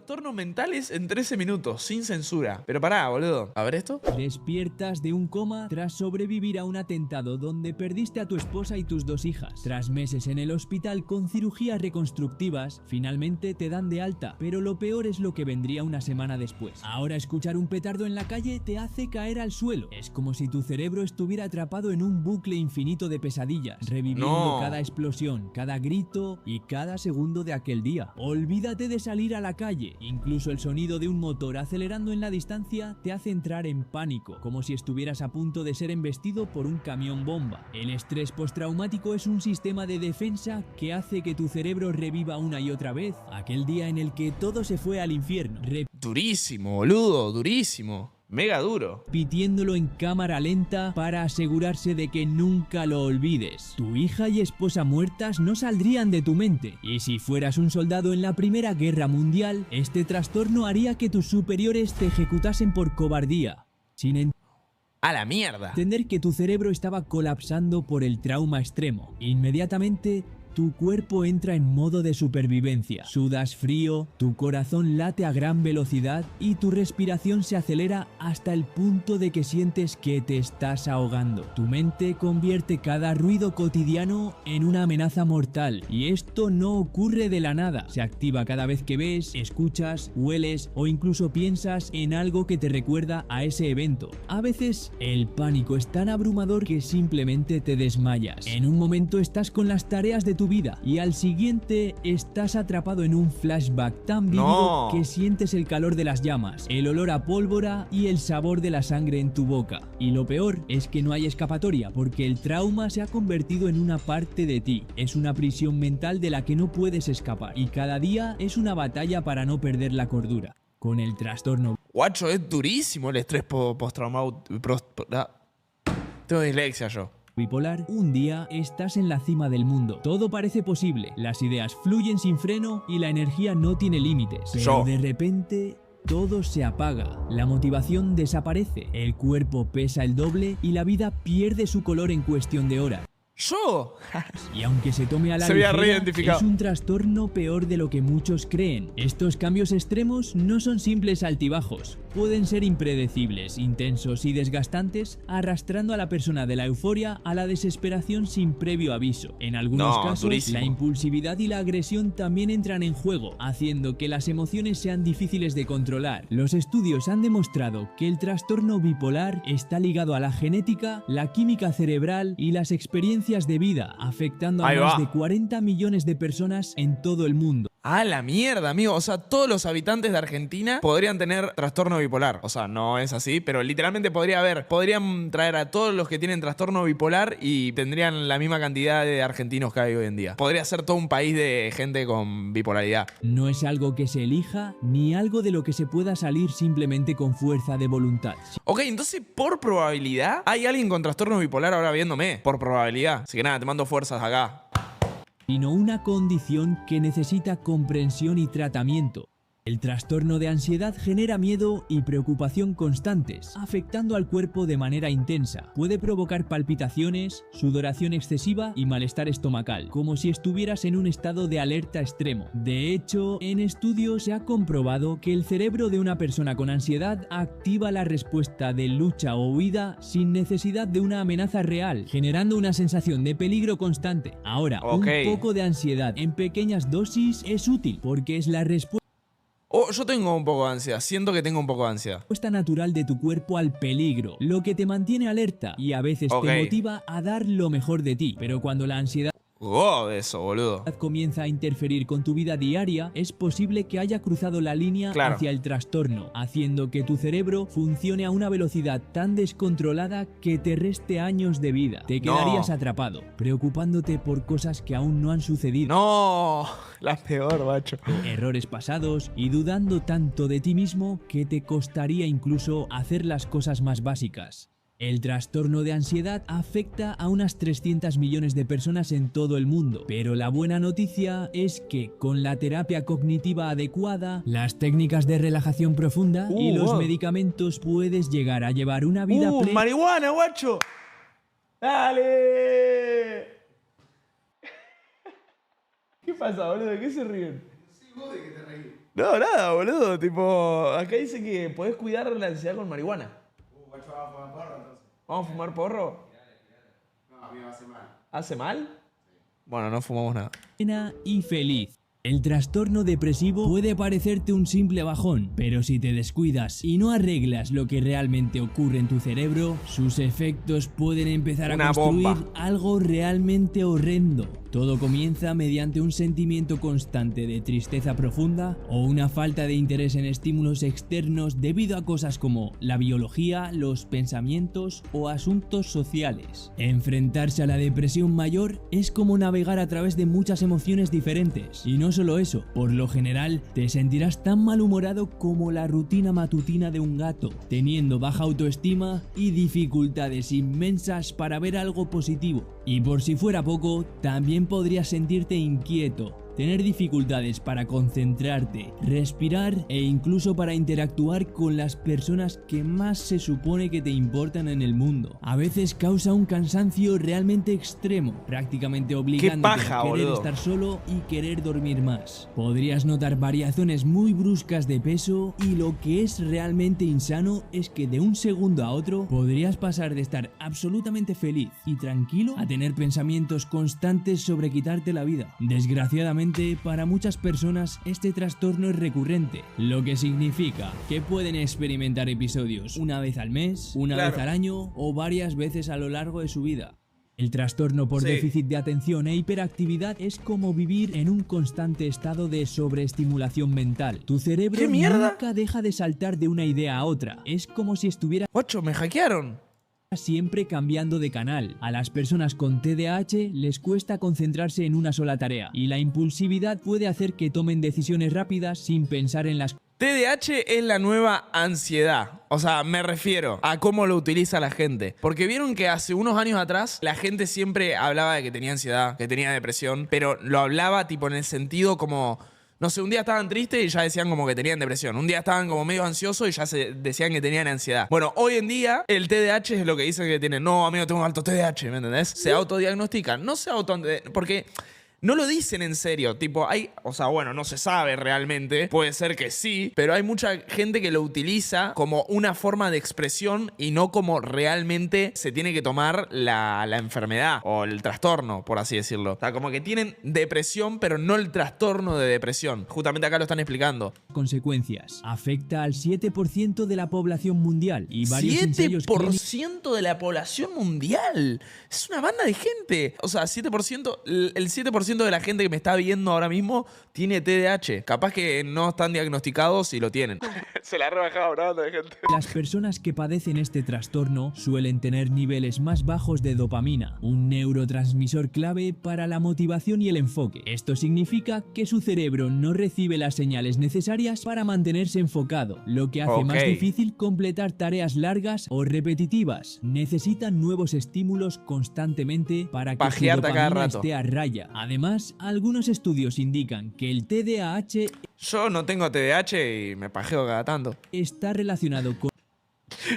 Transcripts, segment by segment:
trastornos mentales en 13 minutos, sin censura. Pero pará, boludo. A ver esto. Despiertas de un coma tras sobrevivir a un atentado donde perdiste a tu esposa y tus 2 hijas. Tras meses en el hospital con cirugías reconstructivas, finalmente te dan de alta, pero lo peor es lo que vendría una semana después. Ahora escuchar un petardo en la calle te hace caer al suelo. Es como si tu cerebro estuviera atrapado en un bucle infinito de pesadillas, reviviendo cada explosión, cada grito y cada segundo de aquel día. Olvídate de salir a la calle. Incluso el sonido de un motor acelerando en la distancia te hace entrar en pánico, como si estuvieras a punto de ser embestido por un camión bomba. El estrés postraumático es un sistema de defensa que hace que tu cerebro reviva una y otra vez aquel día en el que todo se fue al infierno. Durísimo, boludo, durísimo. Mega duro. Repitiéndolo en cámara lenta para asegurarse de que nunca lo olvides. Tu hija y esposa muertas no saldrían de tu mente. Y si fueras un soldado en la Primera Guerra Mundial, este trastorno haría que tus superiores te ejecutasen por cobardía. Sin ¡A la mierda! entender que tu cerebro estaba colapsando por el trauma extremo. Inmediatamente, tu cuerpo entra en modo de supervivencia. Sudas frío, tu corazón late a gran velocidad y tu respiración se acelera hasta el punto de que sientes que te estás ahogando. Tu mente convierte cada ruido cotidiano en una amenaza mortal. Y esto no ocurre de la nada. Se activa cada vez que ves, escuchas, hueles o incluso piensas en algo que te recuerda a ese evento. A veces, el pánico es tan abrumador que simplemente te desmayas. En un momento estás con las tareas de tu vida y al siguiente estás atrapado en un flashback tan vívido que sientes el calor de las llamas, el olor a pólvora y el sabor de la sangre en tu boca. Y lo peor es que no hay escapatoria porque el trauma se ha convertido en una parte de ti. Es una prisión mental de la que no puedes escapar y cada día es una batalla para no perder la cordura. Con el trastorno Guacho, es durísimo el estrés postraumático. Tengo dislexia yo. bipolar, un día estás en la cima del mundo. Todo parece posible, las ideas fluyen sin freno y la energía no tiene límites. Pero de repente todo se apaga, la motivación desaparece, el cuerpo pesa el doble y la vida pierde su color en cuestión de horas. ¿Yo? Y aunque se tome a la ligera, es un trastorno peor de lo que muchos creen. Estos cambios extremos no son simples altibajos. Pueden ser impredecibles, intensos y desgastantes, arrastrando a la persona de la euforia a la desesperación sin previo aviso. En algunos casos, la impulsividad y la agresión también entran en juego, haciendo que las emociones sean difíciles de controlar. Los estudios han demostrado que el trastorno bipolar está ligado a la genética, la química cerebral y las experiencias de vida, afectando a más de 40 millones de personas en todo el mundo. ¡A la mierda, amigo! O sea, todos los habitantes de Argentina podrían tener trastorno bipolar. O sea, no es así, pero literalmente podrían traer a todos los que tienen trastorno bipolar y tendrían la misma cantidad de argentinos que hay hoy en día. Podría ser todo un país de gente con bipolaridad. No es algo que se elija, ni algo de lo que se pueda salir simplemente con fuerza de voluntad. Ok, entonces, por probabilidad, hay alguien con trastorno bipolar ahora viéndome. Por probabilidad. Así que nada, te mando fuerzas acá. Sino una condición que necesita comprensión y tratamiento. El trastorno de ansiedad genera miedo y preocupación constantes, afectando al cuerpo de manera intensa. Puede provocar palpitaciones, sudoración excesiva y malestar estomacal, como si estuvieras en un estado de alerta extremo. De hecho, en estudios se ha comprobado que el cerebro de una persona con ansiedad activa la respuesta de lucha o huida sin necesidad de una amenaza real, generando una sensación de peligro constante. Ahora, un poco de ansiedad en pequeñas dosis es útil porque es la respuesta yo tengo un poco de ansiedad. Siento que tengo un poco de ansiedad. Respuesta natural de tu cuerpo al peligro, lo que te mantiene alerta y a veces te motiva a dar lo mejor de ti. Pero cuando la ansiedad eso, boludo. comienza a interferir con tu vida diaria, es posible que haya cruzado la línea hacia el trastorno, haciendo que tu cerebro funcione a una velocidad tan descontrolada que te reste años de vida. Te quedarías atrapado, preocupándote por cosas que aún no han sucedido. No, la peor, macho. Errores pasados y dudando tanto de ti mismo que te costaría incluso hacer las cosas más básicas. El trastorno de ansiedad afecta a unas 300 millones de personas en todo el mundo, pero la buena noticia es que con la terapia cognitiva adecuada, las técnicas de relajación profunda y los medicamentos puedes llegar a llevar una vida plena. ¡Marihuana, guacho! ¡Dale! ¿Qué pasa, boludo? ¿De qué se ríen? Sí, vos de que te reís. No, nada, boludo. Tipo, acá dice que podés cuidar la ansiedad con marihuana. Guacho, vamos a fumar porro entonces. ¿Vamos a fumar porro? No, a mí me hace mal. ¿Hace mal? Bueno, no fumamos nada. Y feliz. El trastorno depresivo puede parecerte un simple bajón, pero si te descuidas y no arreglas lo que realmente ocurre en tu cerebro, sus efectos pueden empezar a Una construir bomba. algo realmente horrendo. Todo comienza mediante un sentimiento constante de tristeza profunda o una falta de interés en estímulos externos debido a cosas como la biología, los pensamientos o asuntos sociales. Enfrentarse a la depresión mayor es como navegar a través de muchas emociones diferentes. Y no solo eso, por lo general te sentirás tan malhumorado como la rutina matutina de un gato, teniendo baja autoestima y dificultades inmensas para ver algo positivo. Y por si fuera poco, también podrías sentirte inquieto, tener dificultades para concentrarte, respirar e incluso para interactuar con las personas que más se supone que te importan en el mundo. A veces causa un cansancio realmente extremo, prácticamente obligándote paja, a querer boludo. estar solo y querer dormir más. Podrías notar variaciones muy bruscas de peso y lo que es realmente insano es que de un segundo a otro podrías pasar de estar absolutamente feliz y tranquilo a tener pensamientos constantes sobre quitarte la vida. Desgraciadamente, para muchas personas este trastorno es recurrente, lo que significa que pueden experimentar episodios una vez al mes, una Claro. vez al año o varias veces a lo largo de su vida. El trastorno por Sí. déficit de atención e hiperactividad es como vivir en un constante estado de sobreestimulación mental. Tu cerebro ¿Qué mierda? nunca deja de saltar de una idea a otra. Es como si estuviera Guacho, me hackearon. siempre cambiando de canal. A las personas con TDAH les cuesta concentrarse en una sola tarea y la impulsividad puede hacer que tomen decisiones rápidas sin pensar en las TDAH es la nueva ansiedad. O sea, me refiero a cómo lo utiliza la gente. Porque vieron que hace unos años atrás la gente siempre hablaba de que tenía ansiedad, que tenía depresión, pero lo hablaba tipo en el sentido como... No sé, un día estaban tristes y ya decían como que tenían depresión. Un día estaban como medio ansiosos y ya se decían que tenían ansiedad. Bueno, hoy en día el TDAH es lo que dicen que tienen. No, amigo, tengo un alto TDAH, ¿me entendés? Se autodiagnostican. No se porque no lo dicen en serio. Tipo, o sea, bueno, no se sabe realmente. Puede ser que sí, pero hay mucha gente que lo utiliza como una forma de expresión y no como realmente se tiene que tomar la enfermedad o el trastorno, por así decirlo. O sea, como que tienen depresión, pero no el trastorno de depresión. Justamente acá lo están explicando. consecuencias. Afecta al 7% de la población mundial y varios ensayos clínicos 7% de la población mundial. Es una banda de gente. O sea, 7%, el 7% de la gente que me está viendo ahora mismo tiene TDAH. Capaz que no están diagnosticados y lo tienen. Se la ha rebajado una banda de gente. Las personas que padecen este trastorno suelen tener niveles más bajos de dopamina, un neurotransmisor clave para la motivación y el enfoque. Esto significa que su cerebro no recibe las señales necesarias para mantenerse enfocado, lo que hace más Ok. difícil completar tareas largas o repetitivas. Necesitan nuevos estímulos constantemente para que su Pajearte a cada dopamina rato. esté a raya. Además, algunos estudios indican que el TDAH Yo no tengo TDAH y me pajeo cada tanto. está relacionado con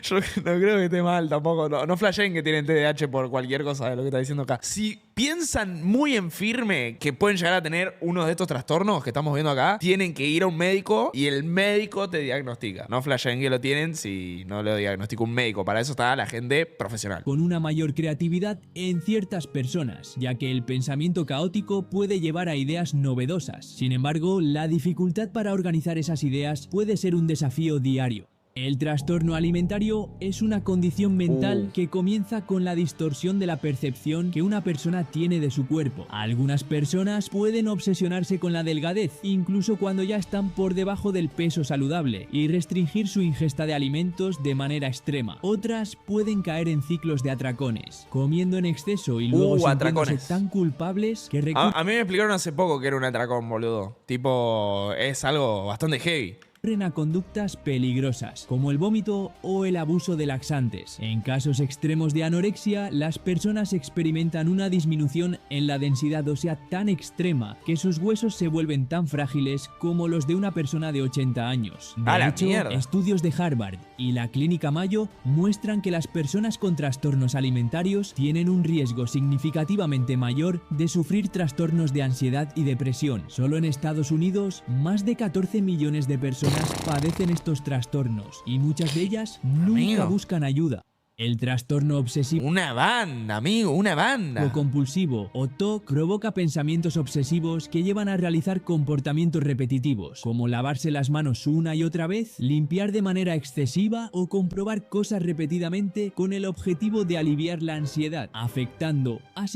Yo no creo que esté mal tampoco. No flasheen que tienen TDAH por cualquier cosa de lo que está diciendo acá. Si piensan muy en firme que pueden llegar a tener uno de estos trastornos que estamos viendo acá, tienen que ir a un médico y el médico te diagnostica. No flasheen que lo tienen si no lo diagnostica un médico. Para eso está la gente profesional. con una mayor creatividad en ciertas personas, ya que el pensamiento caótico puede llevar a ideas novedosas. Sin embargo, la dificultad para organizar esas ideas puede ser un desafío diario. El trastorno alimentario es una condición mental que comienza con la distorsión de la percepción que una persona tiene de su cuerpo. Algunas personas pueden obsesionarse con la delgadez, incluso cuando ya están por debajo del peso saludable, y restringir su ingesta de alimentos de manera extrema. Otras pueden caer en ciclos de atracones, comiendo en exceso y luego sintiéndose atracones. tan culpables que recurren A mí me explicaron hace poco que era un atracón, boludo. Tipo, es algo bastante heavy. a conductas peligrosas, como el vómito o el abuso de laxantes. En casos extremos de anorexia, las personas experimentan una disminución en la densidad ósea tan extrema que sus huesos se vuelven tan frágiles como los de una persona de 80 años. ¡A De la hecho, mierda! estudios de Harvard y la Clínica Mayo muestran que las personas con trastornos alimentarios tienen un riesgo significativamente mayor de sufrir trastornos de ansiedad y depresión. Solo en Estados Unidos, más de 14 millones de personas padecen estos trastornos y muchas de ellas nunca Amigo. buscan ayuda. El trastorno obsesivo Una banda, amigo, una banda. compulsivo o TOC provoca pensamientos obsesivos que llevan a realizar comportamientos repetitivos, como lavarse las manos una y otra vez, limpiar de manera excesiva o comprobar cosas repetidamente con el objetivo de aliviar la ansiedad, afectando a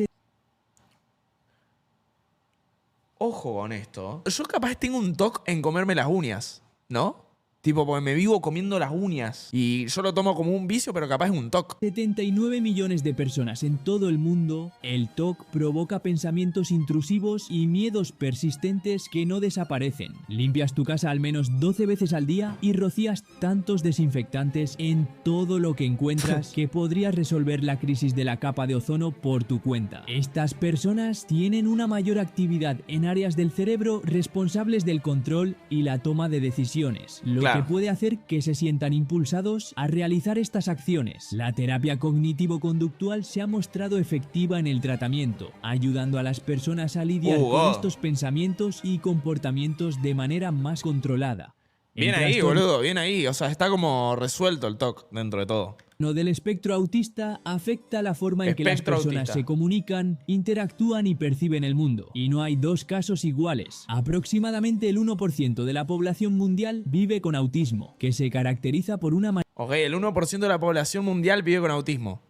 Ojo con esto. Yo capaz tengo un toque en comerme las uñas, ¿no? Tipo, porque me vivo comiendo las uñas. Y yo lo tomo como un vicio, pero capaz es un toque. 79 millones de personas en todo el mundo. El TOC provoca pensamientos intrusivos y miedos persistentes que no desaparecen. Limpias tu casa al menos 12 veces al día y rocías tantos desinfectantes en todo lo que encuentras que podrías resolver la crisis de la capa de ozono por tu cuenta. Estas personas tienen una mayor actividad en áreas del cerebro responsables del control y la toma de decisiones, lo Claro. que puede hacer que se sientan impulsados a realizar estas acciones. La terapia cognitivo-conductual se ha mostrado efectiva en el tratamiento, ayudando a las personas a lidiar con estos pensamientos y comportamientos de manera más controlada. El Bien ahí, trastorno boludo, bien ahí. O sea, está como resuelto el toque dentro de todo. del espectro autista afecta la forma en que las Espectro personas autista. se comunican, interactúan y perciben el mundo. Y no hay dos casos iguales. Aproximadamente el 1% de la población mundial vive con autismo, que se caracteriza por una Ok, el 1% de la población mundial vive con autismo.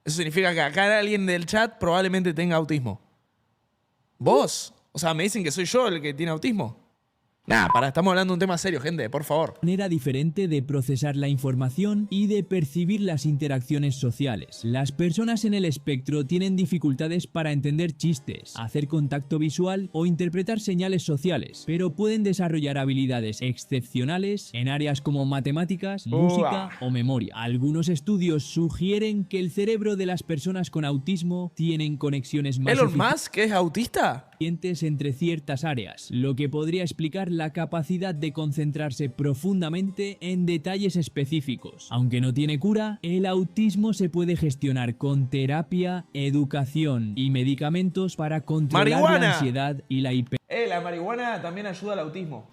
Eso significa que acá alguien del chat probablemente tenga autismo. ¿Vos? O sea, me dicen que soy yo el que tiene autismo. Nah, estamos hablando de un tema serio, gente, por favor. manera diferente de procesar la información y de percibir las interacciones sociales. Las personas en el espectro tienen dificultades para entender chistes, hacer contacto visual o interpretar señales sociales, pero pueden desarrollar habilidades excepcionales en áreas como matemáticas, música o memoria. Algunos estudios sugieren que el cerebro de las personas con autismo tienen conexiones más ¿Elon Musk es autista? entre ciertas áreas, lo que podría explicar la capacidad de concentrarse profundamente en detalles específicos. Aunque no tiene cura, el autismo se puede gestionar con terapia, educación y medicamentos para controlar ¡Marihuana! la ansiedad y la La marihuana también ayuda al autismo.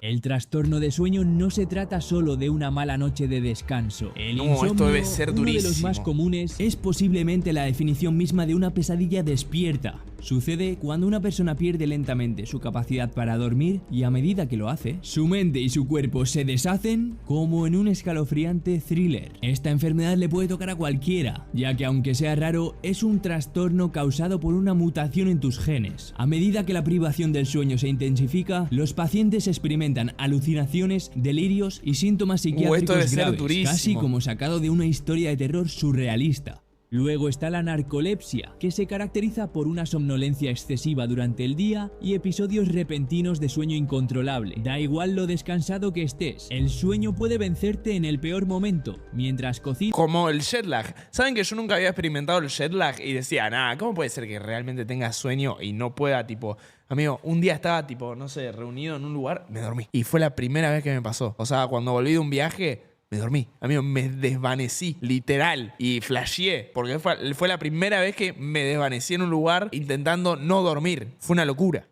El trastorno de sueño no se trata solo de una mala noche de descanso. El No, insomnio, esto debe ser uno de los durísimo. más comunes, es posiblemente la definición misma de una pesadilla despierta. Sucede cuando una persona pierde lentamente su capacidad para dormir y a medida que lo hace, su mente y su cuerpo se deshacen como en un escalofriante thriller. Esta enfermedad le puede tocar a cualquiera, ya que aunque sea raro, es un trastorno causado por una mutación en tus genes. A medida que la privación del sueño se intensifica, los pacientes experimentan alucinaciones, delirios y síntomas esto psiquiátricos debe ser graves, durísimo. casi como sacado de una historia de terror surrealista. Luego está la narcolepsia, que se caracteriza por una somnolencia excesiva durante el día y episodios repentinos de sueño incontrolable. Da igual lo descansado que estés, el sueño puede vencerte en el peor momento, mientras cocinas. Como el jet lag. ¿Saben que yo nunca había experimentado el jet lag? Y decía, nah, ¿cómo puede ser que realmente tenga sueño y no pueda, tipo... Amigo, un día estaba, tipo, no sé, reunido en un lugar, me dormí. Y fue la primera vez que me pasó. O sea, cuando volví de un viaje... Me dormí, amigo, me desvanecí, literal, y flasheé, porque fue la primera vez que me desvanecí en un lugar intentando no dormir. Fue una locura.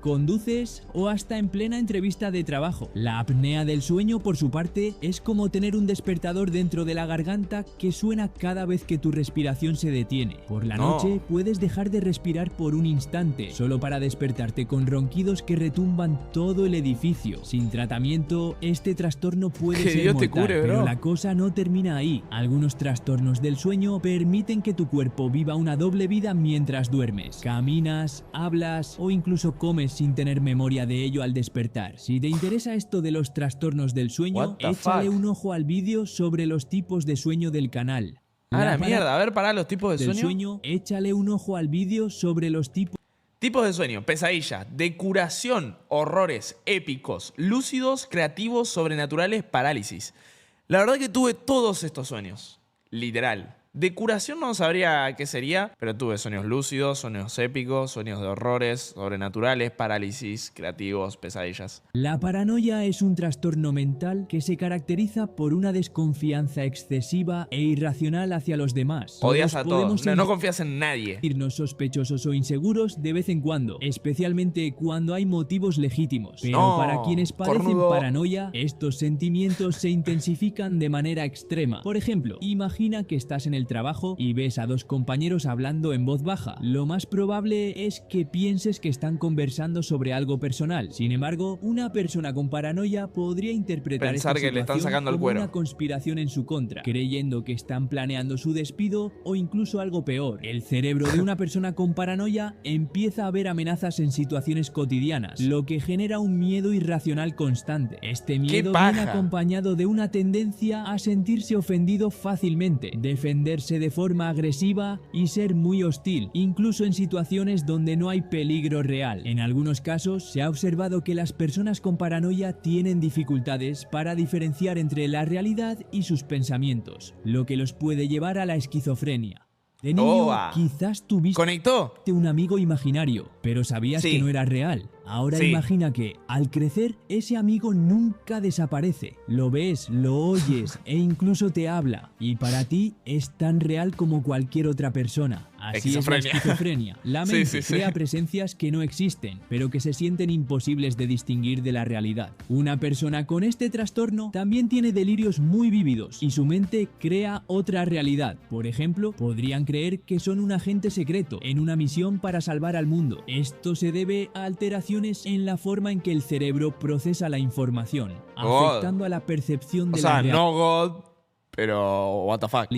Conduces o hasta en plena entrevista de trabajo. La apnea del sueño, por su parte, es como tener un despertador dentro de la garganta que suena cada vez que tu respiración se detiene. Por la noche puedes dejar de respirar por un instante, solo para despertarte con ronquidos que retumban todo el edificio. Sin tratamiento, este trastorno puede Que ser Dios te mortal, cure, pero bro. la cosa no termina ahí. Algunos trastornos del sueño permiten que tu cuerpo viva una doble vida mientras duermes. Caminas, hablas o incluso comes sin tener memoria de ello al despertar. Si te interesa esto de los trastornos del sueño, What the échale fuck? un ojo al vídeo sobre los tipos de sueño del canal. Ah, la para- mierda. A ver, pará, los tipos de del sueño. sueño, échale un ojo al vídeo sobre los tipos Tipos de sueño: pesadilla, de curación, horrores, épicos, lúcidos, creativos, sobrenaturales, parálisis. La verdad que tuve todos estos sueños, literal. De curación no sabría qué sería, pero tuve sueños lúcidos, sueños épicos, sueños de horrores, sobrenaturales, parálisis, creativos, pesadillas. La paranoia es un trastorno mental que se caracteriza por una desconfianza excesiva e irracional hacia los demás. Odias a todos, podemos no confías en nadie. sentirnos sospechosos o inseguros de vez en cuando, especialmente cuando hay motivos legítimos. Pero No, para quienes padecen cornudo. paranoia, estos sentimientos se intensifican de manera extrema. Por ejemplo, imagina que estás en el trabajo y ves a dos compañeros hablando en voz baja. Lo más probable es que pienses que están conversando sobre algo personal. Sin embargo, una persona con paranoia podría interpretar Pensar esta que le están situación sacando el como cuero. una conspiración en su contra, creyendo que están planeando su despido o incluso algo peor. El cerebro de una persona con paranoia empieza a ver amenazas en situaciones cotidianas, lo que genera un miedo irracional constante. Este miedo paja! viene acompañado de una tendencia a sentirse ofendido fácilmente, defenderse de forma agresiva y ser muy hostil, incluso en situaciones donde no hay peligro real. En algunos casos se ha observado que las personas con paranoia tienen dificultades para diferenciar entre la realidad y sus pensamientos, lo que los puede llevar a la esquizofrenia. De niño, Oa. quizás tuviste ¿Conectó? un amigo imaginario, pero sabías Sí. que no era real. Ahora Sí. imagina que, al crecer, ese amigo nunca desaparece. Lo ves, lo oyes e incluso te habla. Y para ti es tan real como cualquier otra persona. Así es la Esquizofrenia. esquizofrenia. La Sí, mente sí, sí. crea presencias que no existen, pero que se sienten imposibles de distinguir de la realidad. Una persona con este trastorno también tiene delirios muy vívidos y su mente crea otra realidad. Por ejemplo, podrían creer que son un agente secreto en una misión para salvar al mundo. Esto se debe a alteraciones en la forma en que el cerebro procesa la información, afectando a la percepción O de sea, la realidad. no God, pero what the fuck.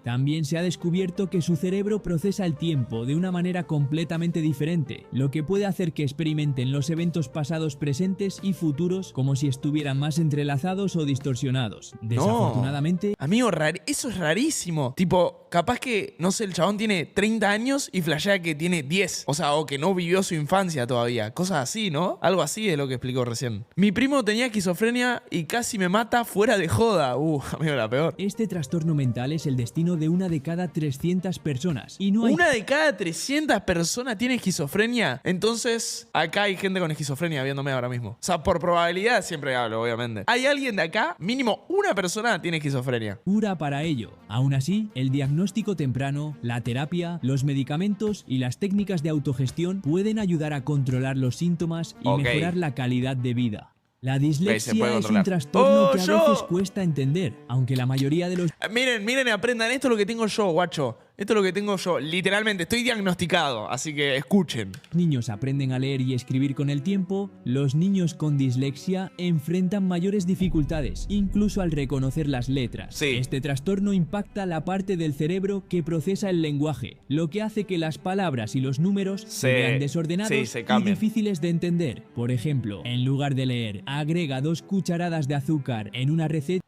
También se ha descubierto que su cerebro procesa el tiempo de una manera completamente diferente, lo que puede hacer que experimenten los eventos pasados, presentes y futuros como si estuvieran más entrelazados o distorsionados. Desafortunadamente, Amigo, eso es rarísimo. Tipo, capaz que, no sé, el chabón tiene 30 años y flashea que tiene 10. O sea, o que no vivió su infancia todavía. Cosas así, ¿no? Algo así es lo que explicó recién. Mi primo tenía esquizofrenia y casi me mata fuera de joda. Amigo, la peor. este trastorno mental es el destino de una de cada 300 personas y no hay Una de cada 300 personas tiene esquizofrenia. Entonces, acá hay gente con esquizofrenia viéndome ahora mismo. O sea, por probabilidad siempre hablo, obviamente. ¿Hay alguien de acá? Mínimo una persona tiene esquizofrenia. cura para ello. Aún así, el diagnóstico temprano, la terapia, los medicamentos y las técnicas de autogestión pueden ayudar a controlar los síntomas y Ok. mejorar la calidad de vida. La Se dislexia puede es un controlar. trastorno que a yo! veces cuesta entender, aunque la mayoría de los Miren y aprendan. Esto es lo que tengo yo, guacho. Esto es lo que tengo yo. Literalmente, estoy diagnosticado. Así que escuchen. niños aprenden a leer y escribir con el tiempo, los niños con dislexia enfrentan mayores dificultades, incluso al reconocer las letras. Sí. Este trastorno impacta la parte del cerebro que procesa el lenguaje, lo que hace que las palabras y los números se vean desordenados se y cambian. difíciles de entender. Por ejemplo, en lugar de leer, agrega 2 cucharadas de azúcar en una receta,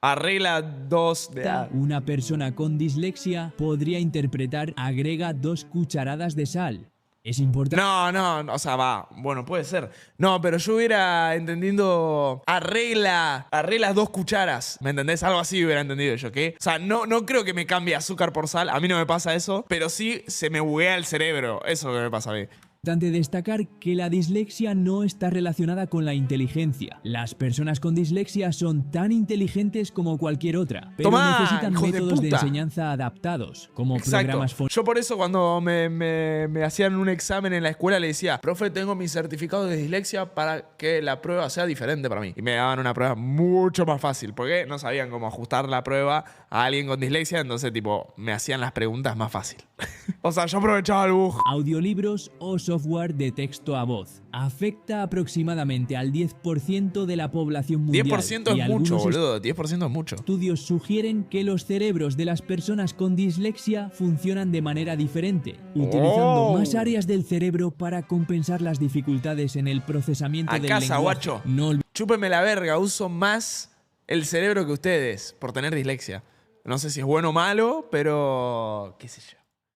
Arregla 2 de... una persona con dislexia podría interpretar agrega 2 cucharadas de sal. Es importante No, o sea, va. Bueno, puede ser. No, pero yo hubiera entendido. Arregla 2 cucharas. ¿Me entendés? Algo así hubiera entendido yo, ¿qué? O sea, no creo que me cambie azúcar por sal. A mí no me pasa eso. Pero sí se me buguea el cerebro. Eso es lo que me pasa a mí. destacar que la dislexia no está relacionada con la inteligencia. Las personas con dislexia son tan inteligentes como cualquier otra, pero Tomá, necesitan hijos de métodos de puta. enseñanza adaptados, como Exacto. programas Yo por eso cuando me hacían un examen en la escuela le decía, profe, tengo mi certificado de dislexia para que la prueba sea diferente para mí. Y me daban una prueba mucho más fácil, porque no sabían cómo ajustar la prueba a alguien con dislexia, entonces tipo, me hacían las preguntas más fácil. O sea, yo aprovechaba el bug. audiolibros o software de texto a voz. Afecta aproximadamente al 10% de la población mundial. 10% y es mucho, algunos boludo. 10% es mucho. estudios sugieren que los cerebros de las personas con dislexia funcionan de manera diferente, utilizando más áreas del cerebro para compensar las dificultades en el procesamiento A del casa, lenguaje. guacho. No Chúpenme la verga, uso más el cerebro que ustedes por tener dislexia. No sé si es bueno o malo, pero qué sé yo.